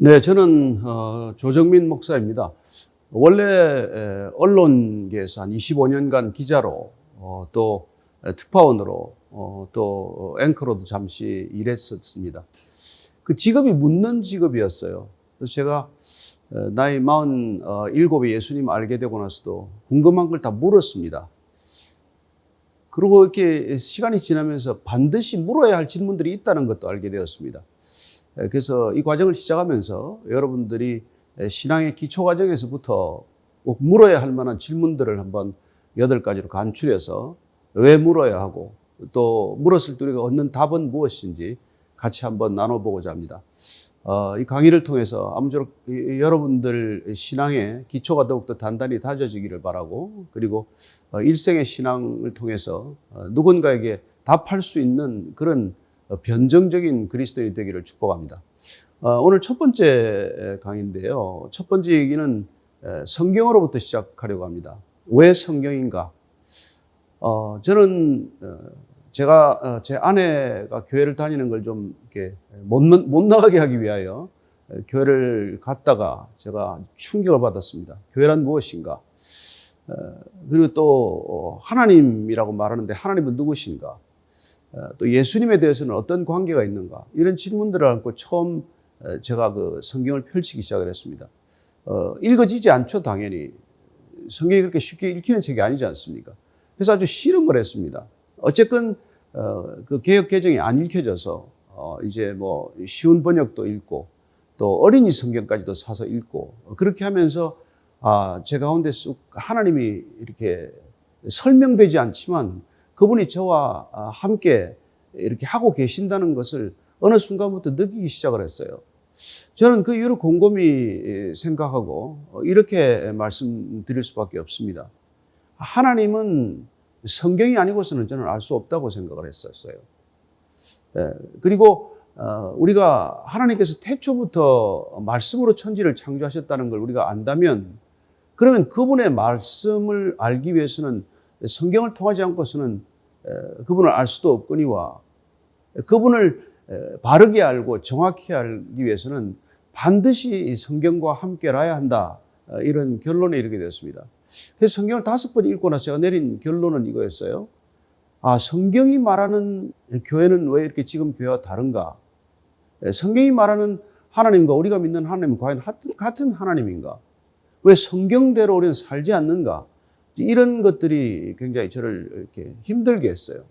네, 저는 조정민 목사입니다. 원래 언론계에서 한 25년간 기자로 또 특파원으로 또 앵커로도 잠시 일했었습니다. 그 직업이 묻는 직업이었어요. 그래서 제가 나이 47에 예수님 알게 되고 나서도 궁금한 걸 다 물었습니다. 그리고 이렇게 시간이 지나면서 반드시 물어야 할 질문들이 있다는 것도 알게 되었습니다. 그래서 이 과정을 시작하면서 여러분들이 신앙의 기초 과정에서부터 꼭 물어야 할 만한 질문들을 한번 8가지로 간추려서 왜 물어야 하고 또 물었을 때 우리가 얻는 답은 무엇인지 같이 한번 나눠보고자 합니다. 이 강의를 통해서 아무쪼록 여러분들 신앙의 기초가 더욱더 단단히 다져지기를 바라고, 그리고 일생의 신앙을 통해서 누군가에게 답할 수 있는 그런 변정적인 그리스도인이 되기를 축복합니다. 오늘 첫 번째 강의인데요. 첫 번째 얘기는 성경으로부터 시작하려고 합니다. 왜 성경인가? 저는 제가 제 아내가 교회를 다니는 걸 좀 이렇게 못 나가게 하기 위하여 교회를 갔다가 제가 충격을 받았습니다. 교회란 무엇인가? 그리고 또 하나님이라고 말하는데 하나님은 누구신가? 또 예수님에 대해서는 어떤 관계가 있는가? 이런 질문들을 안고 처음 제가 그 성경을 펼치기 시작을 했습니다. 읽어지지 않죠, 당연히. 성경이 그렇게 쉽게 읽히는 책이 아니지 않습니까? 그래서 아주 실험을 했습니다. 어쨌건 그 개역 개정이 안 읽혀져서 이제 뭐 쉬운 번역도 읽고 또 어린이 성경까지도 사서 읽고 그렇게 하면서 제 가운데 쑥 하나님이 이렇게 설명되지 않지만 그분이 저와 함께 이렇게 하고 계신다는 것을 어느 순간부터 느끼기 시작을 했어요. 저는 그 이유를 곰곰이 생각하고 이렇게 말씀드릴 수밖에 없습니다. 하나님은 성경이 아니고서는 저는 알 수 없다고 생각을 했었어요. 그리고 우리가 하나님께서 태초부터 말씀으로 천지를 창조하셨다는 걸 우리가 안다면, 그러면 그분의 말씀을 알기 위해서는 성경을 통하지 않고서는 그분을 알 수도 없거니와, 그분을 바르게 알고 정확히 알기 위해서는 반드시 성경과 함께라야 한다, 이런 결론에 이르게 되었습니다. 그래서 성경을 5번 읽고 나서 제가 내린 결론은 이거였어요. 성경이 말하는 교회는 왜 이렇게 지금 교회와 다른가? 성경이 말하는 하나님과 우리가 믿는 하나님은 과연 같은 하나님인가? 왜 성경대로 우리는 살지 않는가? 이런 것들이 굉장히 저를 이렇게 힘들게 했어요.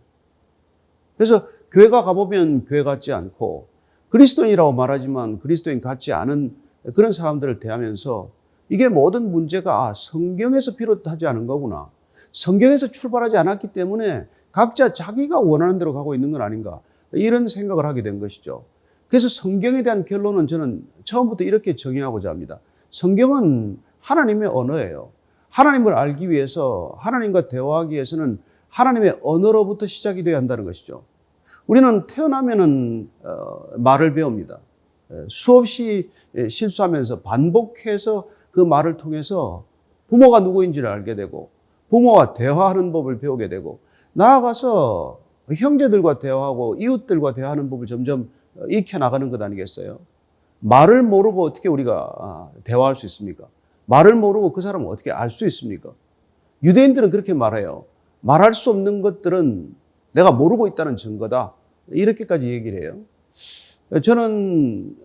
그래서 교회가 가보면 교회 같지 않고 그리스도인이라고 말하지만 그리스도인 같지 않은 그런 사람들을 대하면서 이게 모든 문제가 성경에서 비롯하지 않은 거구나. 성경에서 출발하지 않았기 때문에 각자 자기가 원하는 대로 가고 있는 건 아닌가. 이런 생각을 하게 된 것이죠. 그래서 성경에 대한 결론은 저는 처음부터 이렇게 정의하고자 합니다. 성경은 하나님의 언어예요. 하나님을 알기 위해서, 하나님과 대화하기 위해서는 하나님의 언어로부터 시작이 되어야 한다는 것이죠. 우리는 태어나면은 말을 배웁니다. 수없이 실수하면서 반복해서 그 말을 통해서 부모가 누구인지를 알게 되고 부모와 대화하는 법을 배우게 되고 나아가서 형제들과 대화하고 이웃들과 대화하는 법을 점점 익혀나가는 것 아니겠어요? 말을 모르고 어떻게 우리가 대화할 수 있습니까? 말을 모르고 그 사람을 어떻게 알 수 있습니까? 유대인들은 그렇게 말해요. 말할 수 없는 것들은 내가 모르고 있다는 증거다. 이렇게까지 얘기를 해요. 저는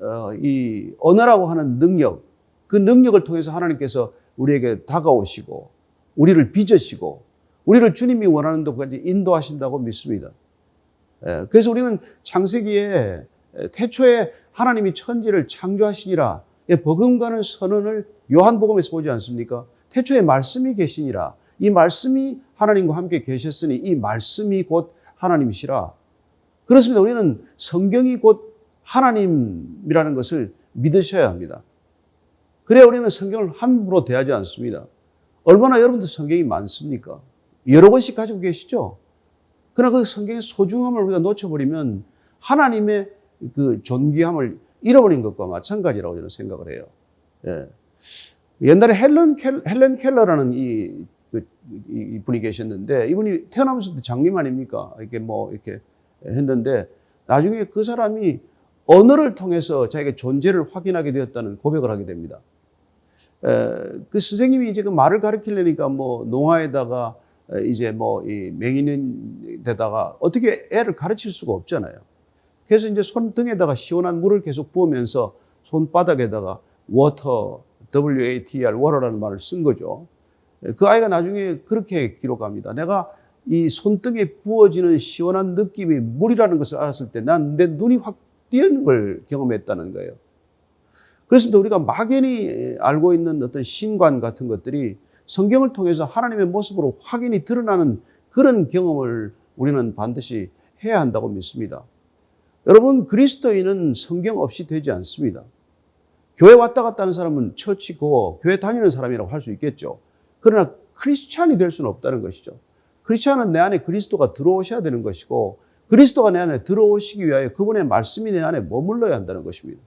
이 언어라고 하는 능력, 그 능력을 통해서 하나님께서 우리에게 다가오시고 우리를 빚으시고 우리를 주님이 원하는 데까지 인도하신다고 믿습니다. 그래서 우리는 창세기에 태초에 하나님이 천지를 창조하시니라 버금가는 선언을 요한복음에서 보지 않습니까? 태초에 말씀이 계시니라. 이 말씀이 하나님과 함께 계셨으니 이 말씀이 곧 하나님이시라. 그렇습니다. 우리는 성경이 곧 하나님이라는 것을 믿으셔야 합니다. 그래야 우리는 성경을 함부로 대하지 않습니다. 얼마나 여러분들 성경이 많습니까? 여러 권씩 가지고 계시죠? 그러나 그 성경의 소중함을 우리가 놓쳐버리면 하나님의 그 존귀함을 잃어버린 것과 마찬가지라고 저는 생각을 해요. 예. 옛날에 헬렌 켈러라는 이 분이 계셨는데, 이분이 태어나면서부터 장님 아닙니까? 이렇게 뭐 이렇게 했는데, 나중에 그 사람이 언어를 통해서 자기의 존재를 확인하게 되었다는 고백을 하게 됩니다. 그 선생님이 이제 그 말을 가르치려니까 뭐 농아에다가 이제 뭐 이 맹인인 데다가 어떻게 애를 가르칠 수가 없잖아요. 그래서 이제 손등에다가 시원한 물을 계속 부으면서 손바닥에다가 water, W-A-T-R, water라는 말을 쓴 거죠. 그 아이가 나중에 그렇게 기록합니다. 내가 이 손등에 부어지는 시원한 느낌이 물이라는 것을 알았을 때 난 내 눈이 확 띄는 걸 경험했다는 거예요. 그렇습니다. 우리가 막연히 알고 있는 어떤 신관 같은 것들이 성경을 통해서 하나님의 모습으로 확연히 드러나는 그런 경험을 우리는 반드시 해야 한다고 믿습니다. 여러분, 그리스도인은 성경 없이 되지 않습니다. 교회 왔다 갔다 하는 사람은 처치고 교회 다니는 사람이라고 할 수 있겠죠. 그러나 크리스찬이 될 수는 없다는 것이죠. 크리스찬은 내 안에 그리스도가 들어오셔야 되는 것이고 그리스도가 내 안에 들어오시기 위하여 그분의 말씀이 내 안에 머물러야 한다는 것입니다.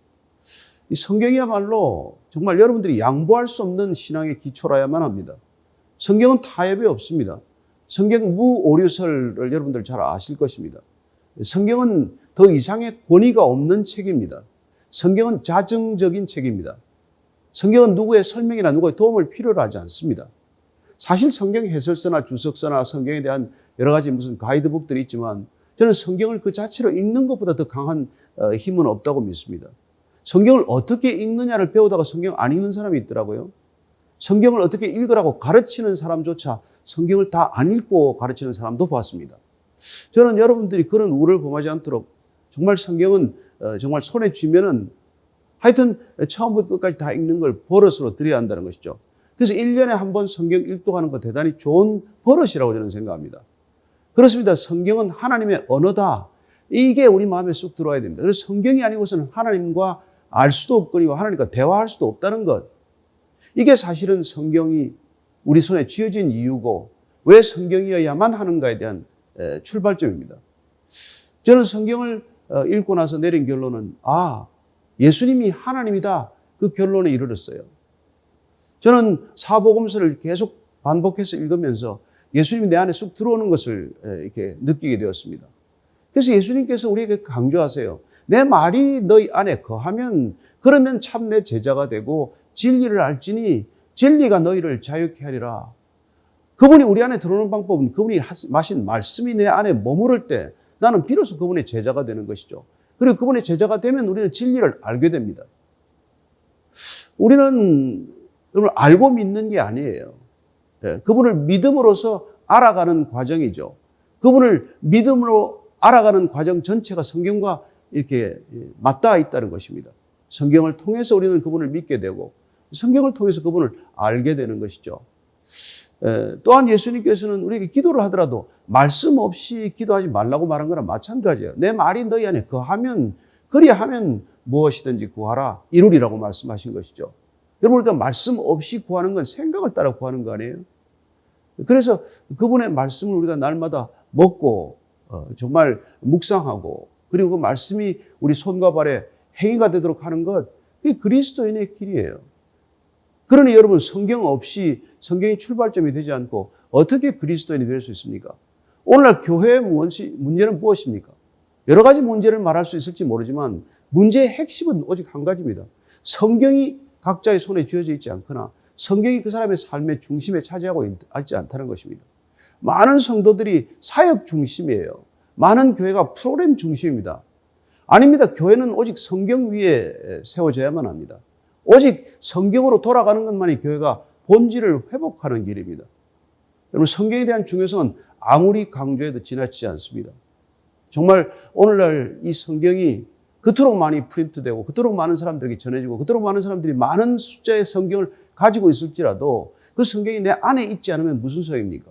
이 성경이야말로 정말 여러분들이 양보할 수 없는 신앙의 기초라야만 합니다. 성경은 타협이 없습니다. 성경 무오류설을 여러분들 잘 아실 것입니다. 성경은 더 이상의 권위가 없는 책입니다. 성경은 자증적인 책입니다. 성경은 누구의 설명이나 누구의 도움을 필요로 하지 않습니다. 사실 성경 해설서나 주석서나 성경에 대한 여러 가지 무슨 가이드북들이 있지만 저는 성경을 그 자체로 읽는 것보다 더 강한 힘은 없다고 믿습니다. 성경을 어떻게 읽느냐를 배우다가 성경 안 읽는 사람이 있더라고요. 성경을 어떻게 읽으라고 가르치는 사람조차 성경을 다 안 읽고 가르치는 사람도 봤습니다. 저는 여러분들이 그런 우를 범하지 않도록 정말 성경은 정말 손에 쥐면은 하여튼 처음부터 끝까지 다 읽는 걸 버릇으로 들여야 한다는 것이죠. 그래서 1년에 한 번 성경 읽독하는 거 대단히 좋은 버릇이라고 저는 생각합니다. 그렇습니다. 성경은 하나님의 언어다. 이게 우리 마음에 쑥 들어와야 됩니다. 그래서 성경이 아니고서는 하나님과 알 수도 없거니와 하나님과 대화할 수도 없다는 것. 이게 사실은 성경이 우리 손에 쥐어진 이유고 왜 성경이어야만 하는가에 대한 출발점입니다. 저는 성경을 읽고 나서 내린 결론은 예수님이 하나님이다. 그 결론에 이르렀어요. 저는 사복음서를 계속 반복해서 읽으면서 예수님이 내 안에 쑥 들어오는 것을 이렇게 느끼게 되었습니다. 그래서 예수님께서 우리에게 강조하세요. 내 말이 너희 안에 거하면 그러면 참 내 제자가 되고 진리를 알지니 진리가 너희를 자유케 하리라. 그분이 우리 안에 들어오는 방법은 그분이 마신 말씀이 내 안에 머무를 때 나는 비로소 그분의 제자가 되는 것이죠. 그리고 그분의 제자가 되면 우리는 진리를 알게 됩니다. 우리는 그분을 알고 믿는 게 아니에요. 그분을 믿음으로써 알아가는 과정이죠. 그분을 믿음으로 알아가는 과정 전체가 성경과 이렇게 맞닿아 있다는 것입니다. 성경을 통해서 우리는 그분을 믿게 되고 성경을 통해서 그분을 알게 되는 것이죠. 또한 예수님께서는 우리에게 기도를 하더라도 말씀 없이 기도하지 말라고 말한 거랑 마찬가지예요. 내 말이 너희 안에 거하면 그리하면 무엇이든지 구하라 이루리라고 말씀하신 것이죠. 여러분, 그러니까 말씀 없이 구하는 건 생각을 따라 구하는 거 아니에요? 그래서 그분의 말씀을 우리가 날마다 먹고 정말 묵상하고 그리고 그 말씀이 우리 손과 발에 행위가 되도록 하는 것, 그게 그리스도인의 길이에요. 그러니 여러분, 성경 없이 성경이 출발점이 되지 않고 어떻게 그리스도인이 될 수 있습니까? 오늘날 교회의 문제는 무엇입니까? 여러 가지 문제를 말할 수 있을지 모르지만 문제의 핵심은 오직 한 가지입니다. 성경이 각자의 손에 쥐어져 있지 않거나 성경이 그 사람의 삶의 중심에 차지하고 있지 않다는 것입니다. 많은 성도들이 사역 중심이에요. 많은 교회가 프로그램 중심입니다. 아닙니다. 교회는 오직 성경 위에 세워져야만 합니다. 오직 성경으로 돌아가는 것만이 교회가 본질을 회복하는 길입니다. 여러분, 성경에 대한 중요성은 아무리 강조해도 지나치지 않습니다. 정말 오늘날 이 성경이 그토록 많이 프린트되고 그토록 많은 사람들에게 전해지고 그토록 많은 사람들이 많은 숫자의 성경을 가지고 있을지라도 그 성경이 내 안에 있지 않으면 무슨 소용입니까?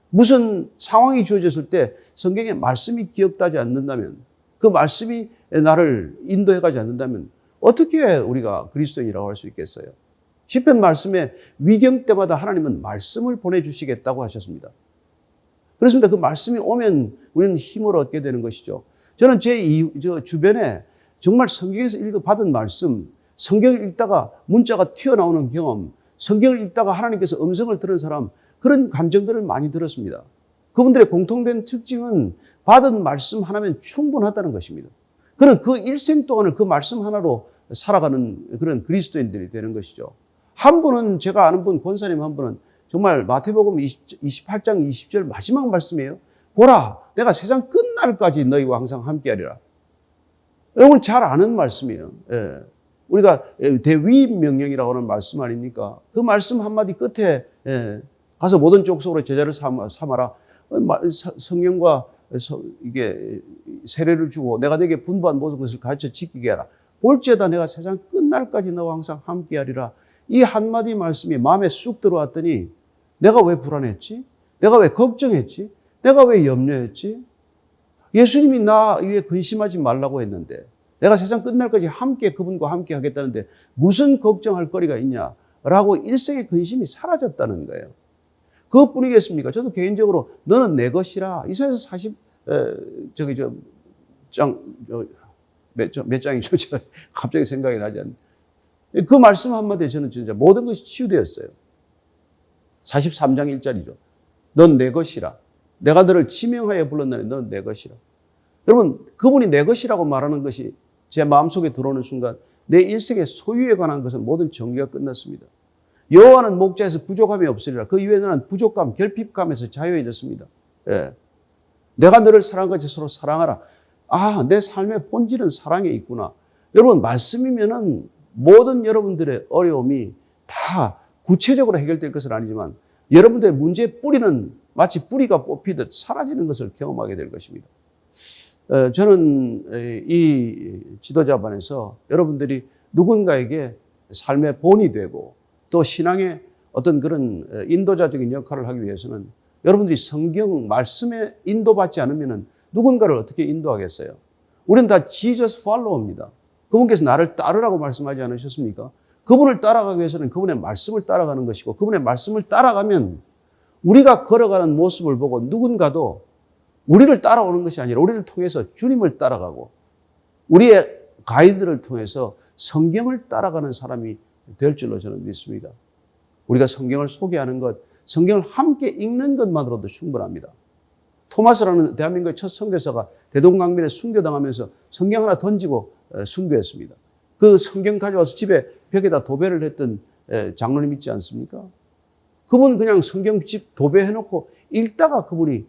무슨 상황이 주어졌을 때 성경의 말씀이 기억나지 않는다면, 그 말씀이 나를 인도해가지 않는다면 어떻게 우리가 그리스도인이라고 할 수 있겠어요? 시편 말씀에 위경 때마다 하나님은 말씀을 보내주시겠다고 하셨습니다. 그렇습니다. 그 말씀이 오면 우리는 힘을 얻게 되는 것이죠. 저는 제 주변에 정말 성경에서 받은 말씀, 성경을 읽다가 문자가 튀어나오는 경험, 성경을 읽다가 하나님께서 음성을 들은 사람, 그런 감정들을 많이 들었습니다. 그분들의 공통된 특징은 받은 말씀 하나면 충분하다는 것입니다. 그는 그 일생 동안을 그 말씀 하나로 살아가는 그런 그리스도인들이 되는 것이죠. 한 분은, 제가 아는 분, 권사님 한 분은 정말 마태복음 28장 20절 마지막 말씀이에요. 보라, 내가 세상 끝날까지 너희와 항상 함께하리라. 여러분 잘 아는 말씀이에요. 예. 우리가 대위임 명령이라고 하는 말씀 아닙니까? 그 말씀 한마디 끝에 가서 모든 족속으로 제자를 삼아라. 성령과 이게 세례를 주고 내가 네게 분부한 모든 것을 가르쳐 지키게 하라. 볼지어다 내가 세상 끝날까지 너와 항상 함께하리라. 이 한마디 말씀이 마음에 쑥 들어왔더니 내가 왜 불안했지? 내가 왜 걱정했지? 내가 왜 염려했지? 예수님이 나 위해 근심하지 말라고 했는데, 내가 세상 끝날까지 함께 그분과 함께 하겠다는데 무슨 걱정할 거리가 있냐라고 일생의 근심이 사라졌다는 거예요. 그것뿐이겠습니까? 저도 개인적으로 너는 내 것이라, 이사야서 40몇 장이죠? 제가 갑자기 생각이 나지 않는. 그 말씀 한마디에 저는 진짜 모든 것이 치유되었어요. 43장 1절이죠. 넌 내 것이라. 내가 너를 지명하여 불렀나니 너는 내 것이라. 여러분, 그분이 내 것이라고 말하는 것이 제 마음속에 들어오는 순간 내 일생의 소유에 관한 것은 모든 정리가 끝났습니다. 여호와는 목자에서 부족함이 없으리라. 그 이후에 나는 부족감, 결핍감에서 자유해졌습니다. 예. 내가 너를 사랑한 것이 서로 사랑하라. 아, 내 삶의 본질은 사랑에 있구나. 여러분, 말씀이면은 모든 여러분들의 어려움이 다 구체적으로 해결될 것은 아니지만 여러분들의 문제의 뿌리는 마치 뿌리가 뽑히듯 사라지는 것을 경험하게 될 것입니다. 저는 이 지도자반에서 여러분들이 누군가에게 삶의 본이 되고 또 신앙의 어떤 그런 인도자적인 역할을 하기 위해서는 여러분들이 성경 말씀에 인도받지 않으면 누군가를 어떻게 인도하겠어요? 우리는 다 Jesus follow입니다. 그분께서 나를 따르라고 말씀하지 않으셨습니까? 그분을 따라가기 위해서는 그분의 말씀을 따라가는 것이고, 그분의 말씀을 따라가면 우리가 걸어가는 모습을 보고 누군가도 우리를 따라오는 것이 아니라 우리를 통해서 주님을 따라가고 우리의 가이드를 통해서 성경을 따라가는 사람이 될 줄로 저는 믿습니다. 우리가 성경을 소개하는 것, 성경을 함께 읽는 것만으로도 충분합니다. 토마스라는 대한민국의 첫 선교사가 대동강변에 순교당하면서 성경 하나 던지고 순교했습니다. 그 성경 가져와서 집에 벽에다 도배를 했던 장로님 있지 않습니까? 그분 그냥 성경집 도배해놓고 읽다가 그분이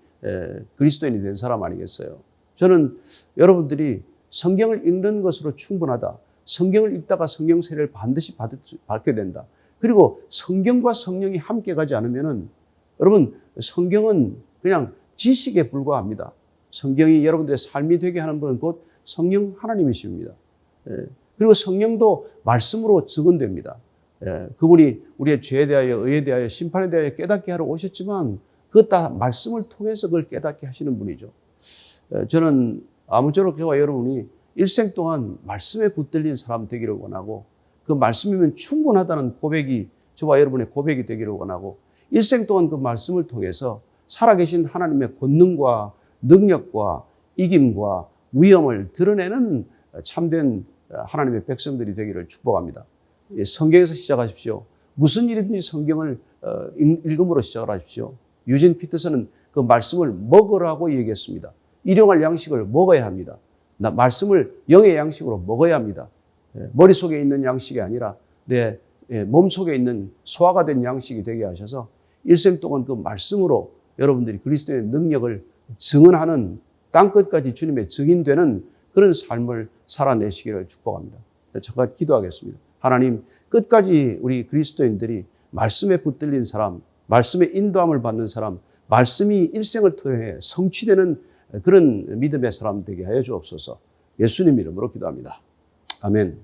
그리스도인이 된 사람 아니겠어요? 저는 여러분들이 성경을 읽는 것으로 충분하다. 성경을 읽다가 성령 세례를 반드시 받게 된다. 그리고 성경과 성령이 함께 가지 않으면은 여러분, 성경은 그냥 지식에 불과합니다. 성경이 여러분들의 삶이 되게 하는 분은 곧 성령 하나님이십니다. 그리고 성령도 말씀으로 증언됩니다. 그분이 우리의 죄에 대하여, 의에 대하여, 심판에 대하여 깨닫게 하러 오셨지만 그것 다 말씀을 통해서 그걸 깨닫게 하시는 분이죠. 저는 아무쪼록 저와 여러분이 일생 동안 말씀에 붙들린 사람 되기를 원하고, 그 말씀이면 충분하다는 고백이 저와 여러분의 고백이 되기를 원하고, 일생 동안 그 말씀을 통해서 살아계신 하나님의 권능과 능력과 이김과 위엄을 드러내는 참된 하나님의 백성들이 되기를 축복합니다. 성경에서 시작하십시오. 무슨 일이든지 성경을 읽음으로 시작을 하십시오. 유진 피터슨은 그 말씀을 먹으라고 얘기했습니다. 일용할 양식을 먹어야 합니다. 말씀을 영의 양식으로 먹어야 합니다. 머릿속에 있는 양식이 아니라 내 몸속에 있는 소화가 된 양식이 되게 하셔서 일생 동안 그 말씀으로 여러분들이 그리스도의 능력을 증언하는, 땅끝까지 주님의 증인되는 그런 삶을 살아내시기를 축복합니다. 잠깐 기도하겠습니다. 하나님, 끝까지 우리 그리스도인들이 말씀에 붙들린 사람, 말씀의 인도함을 받는 사람, 말씀이 일생을 통해 성취되는 그런 믿음의 사람 되게 하여 주옵소서. 예수님 이름으로 기도합니다. 아멘.